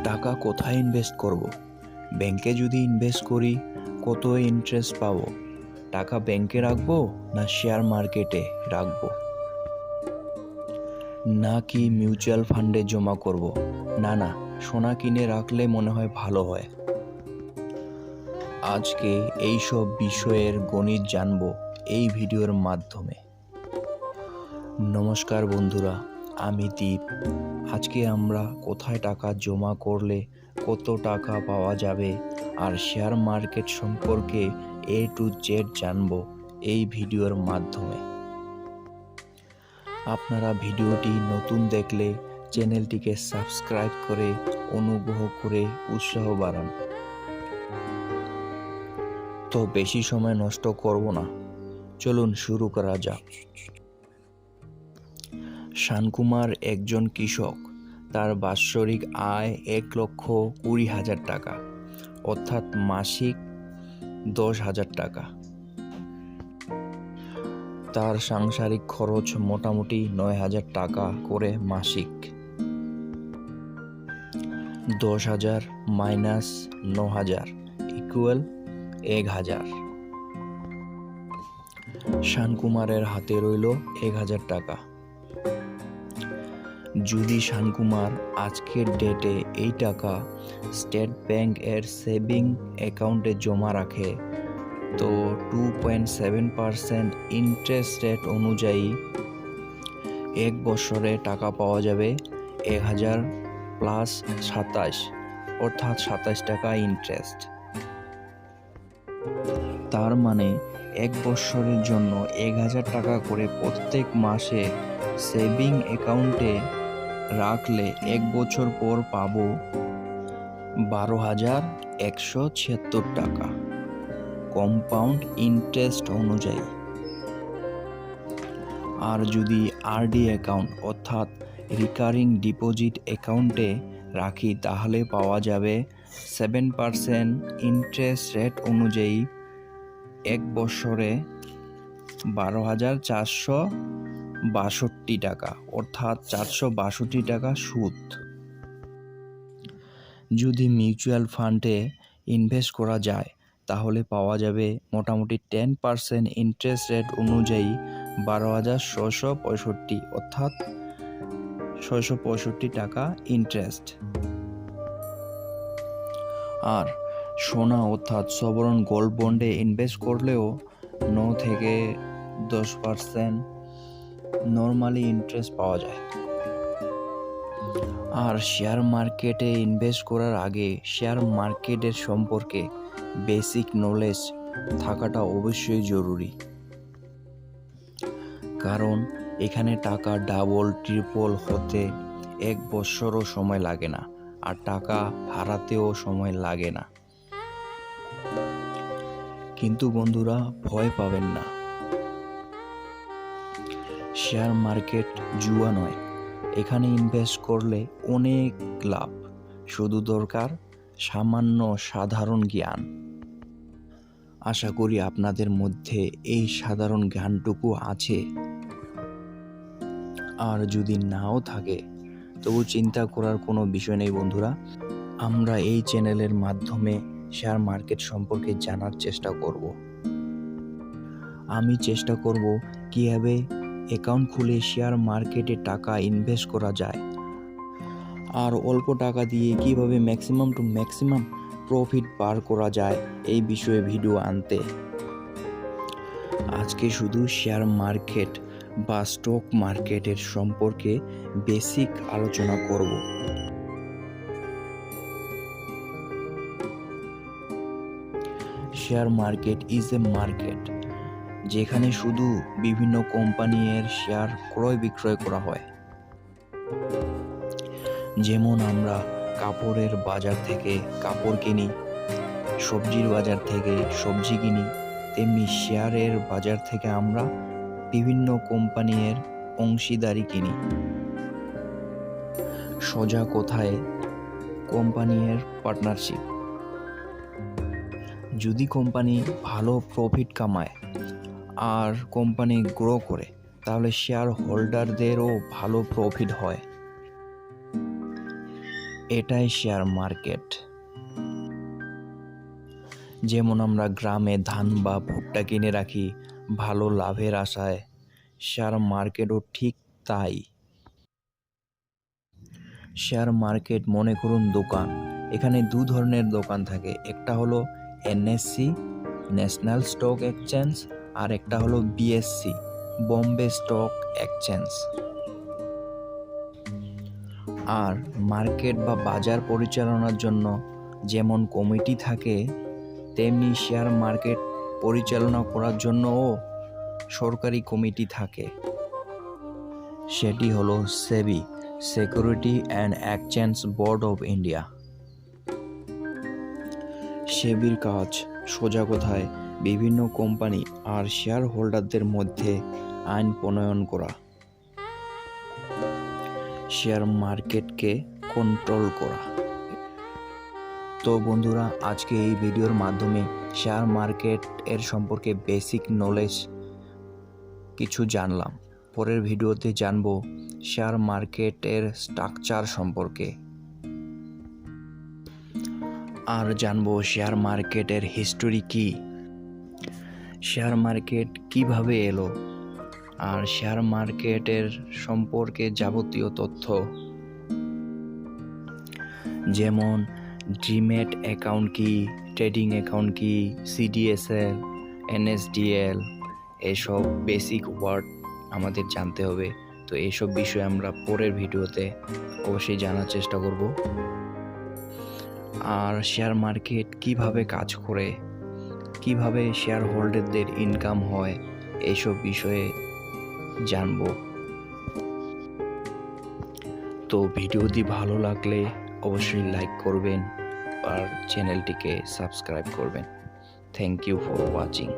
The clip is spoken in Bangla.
টাকা কোথায় ইনভেস্ট করব? ব্যাংকে যদি ইনভেস্ট করি কত ইন্টারেস্ট পাবো? টাকা ব্যাংকে রাখবো না শেয়ার মার্কেটে রাখবো, নাকি মিউচুয়াল ফান্ডে জমা করব? না, সোনা কিনে রাখলে মনে হয় ভালো হয়। আজকে এই সব বিষয়ের গণিত জানবো এই ভিডিওর মাধ্যমে। নমস্কার বন্ধুরা, আমি দীপ। আজকে আমরা কোথায় টাকা জমা করলে কত টাকা পাওয়া যাবে আর শেয়ার মার্কেট সম্পর্কে A to Z জানবো এই ভিডিওর মাধ্যমে। আপনারা ভিডিওটি নতুন দেখলে চ্যানেলটিকে সাবস্ক্রাইব করে অনুগ্রহ করে উৎসাহ বাড়ান। তো বেশি সময় নষ্ট করব না, চলুন শুরু করা যাক। শানকুমার একজন কৃষক। তার বাৎসরিক আয় 1,20,000 টাকা, অর্থাৎ মাসিক 10,000 টাকা। তার সাংসারিক খরচ মোটামুটি 9,000 টাকা করে মাসিক। 10,000 মাইনাস 9,000 ইকুয়াল 1,000। শানকুমারের হাতে রইল 1,000 টাকা। যদি শানকুমার আজকের ডেটে এই টাকা স্টেট ব্যাংক এর সেভিং অ্যাকাউন্টে জমা রাখে, তো 2.7% ইন্টারেস্ট রেট অনুযায়ী এক বছরে টাকা পাওয়া যাবে 1,000 প্লাস 27, অর্থাৎ 27 টাকা ইন্টারেস্ট। তার মানে এক বছরের জন্য 1,000 টাকা করে প্রত্যেক মাসে সেভিং অ্যাকাউন্টে রাখলে এক বছর পর পাবো 12,176 টাকা কম্পাউন্ড ইন্টারেস্ট অনুযায়ী। আর যদি আরডি অ্যাকাউন্ট অর্থাৎ রিকারিং ডিপোজিট অ্যাকাউন্টে রাখি তাহলে পাওয়া যাবে 7% ইন্টারেস্ট রেট অনুযায়ী এক বছরে 12,462 টাকা, অর্থাৎ 462 টাকা সুদ। যদি মিউচুয়াল ফান্ডে ইনভেস্ট করা যায় তাহলে পাওয়া যাবে মোটামুটি 10% ইন্টারেস্ট রেট অনুযায়ী 12,665, অর্থাৎ 665 টাকা ইন্টারেস্ট। আর সোনা অর্থাৎ সবরন গোল্ড বন্ডে ইনভেস্ট করলেও 9 থেকে 10% নর্মালি ইন্টারেস্ট পাওয়া যায়। আর শেয়ার মার্কেটে ইনভেস্ট করার আগে শেয়ার মার্কেটের সম্পর্কে বেসিক নলেজ থাকাটা অবশ্যই জরুরি, কারণ এখানে টাকা ডাবল ট্রিপল হতে এক বছরও সময় লাগে না, আর টাকা হারাতেও সময় লাগে না। কিন্তু বন্ধুরা, ভয় পাবেন না, শেয়ার মার্কেট জুয়া নয়। এখানে ইনভেস্ট করলে অনেক লাভ, শুধু দরকার সামান্য সাধারণ জ্ঞান। আশা করি আপনাদের মধ্যে এই সাধারণ জ্ঞানটুকু আছে। আর যদি নাও থাকে তবু চিন্তা করার কোনো বিষয় নেই বন্ধুরা। আমরা এই চ্যানেলের মাধ্যমে শেয়ার মার্কেট সম্পর্কে জানার চেষ্টা করব। আমি চেষ্টা করব কিভাবে অ্যাকাউন্ট খুলে শেয়ার মার্কেটে টাকা ইনভেস্ট করা যায়, আর অল্প টাকা দিয়ে কিভাবে ম্যাক্সিমাম টু ম্যাক্সিমাম প্রফিট বার করা যায় এই বিষয়ে ভিডিও আনতে। আজকে শুধু শেয়ার মার্কেট বা স্টক মার্কেটের সম্পর্কে বেসিক আলোচনা করব। Share market is a market যেখানে শুধু বিভিন্ন কোম্পানির শেয়ার ক্রয় বিক্রয় করা হয়। যেমন আমরা কাপড়ের বাজার থেকে কাপড় কিনি, সবজির বাজার থেকে সবজি কিনি, তেমনি শেয়ারের বাজার থেকে আমরা বিভিন্ন কোম্পানির অংশীদারি কিনি। সোজা কথায় কোম্পানির পার্টনারশিপ। যদি কোম্পানি ভালো প্রফিট কামায় আর কোম্পানি গ্রো করে তাহলে শেয়ার হোল্ডারদেরও ভালো প্রফিট হয়। এটাই শেয়ার মার্কেট। যেমন আমরা গ্রামে ধান বা ভুট্টা কিনে রাখি ভালো লাভের আশায়, শেয়ার মার্কেটও ঠিক তাই। শেয়ার মার্কেট মনে করুন দোকান। এখানে দু ধরনের দোকান থাকে, একটা হলো এনএসসি ন্যাশনাল স্টক এক্সচেঞ্জ, আর একটা হলো বিএসসি বম্বে স্টক এক্সচেঞ্জ। আর মার্কেট বা বাজার পরিচালনার জন্য যেমন কমিটি থাকে, তেমনি শেয়ার মার্কেট পরিচালনা করার জন্যও সরকারি কমিটি থাকে। সেটি হলো SEBI, security and exchange board of India. সেবির কাজ সোজা কথায় বিভিন্ন কোম্পানি আর শেয়ার হোল্ডারদের মধ্যে আইন প্রণয়ন করা, শেয়ার মার্কেটকে কন্ট্রোল করা। তো বন্ধুরা, আজকে এই ভিডিওর মাধ্যমে শেয়ার মার্কেট এর সম্পর্কে বেসিক নলেজ কিছু জানলাম। পরের ভিডিওতে জানবো শেয়ার মার্কেটের স্ট্রাকচার সম্পর্কে, আর জানবো শেয়ার মার্কেটের হিস্টোরি কি, শেয়ার মার্কেট কিভাবে এলো, আর শেয়ার মার্কেটের সম্পর্কে যাবতীয় তথ্য, যেমন ডিম্যাট অ্যাকাউন্ট কি, ট্রেডিং অ্যাকাউন্ট কি, সিডিএসএল, এনএসডিএল, এসব বেসিক ওয়ার্ড আমাদের জানতে হবে। তো এইসব বিষয়ে আমরা পরের ভিডিওতে অবশ্যই জানার চেষ্টা করব। আর শেয়ার মার্কেট কিভাবে কাজ করে, কিভাবে শেয়ার হোল্ডারদের ইনকাম হয়, এইসব বিষয়ে জানব। তো ভিডিওটি ভালো লাগলে অবশ্যই লাইক করবেন আর চ্যানেলটিকে সাবস্ক্রাইব করবেন। Thank you for watching.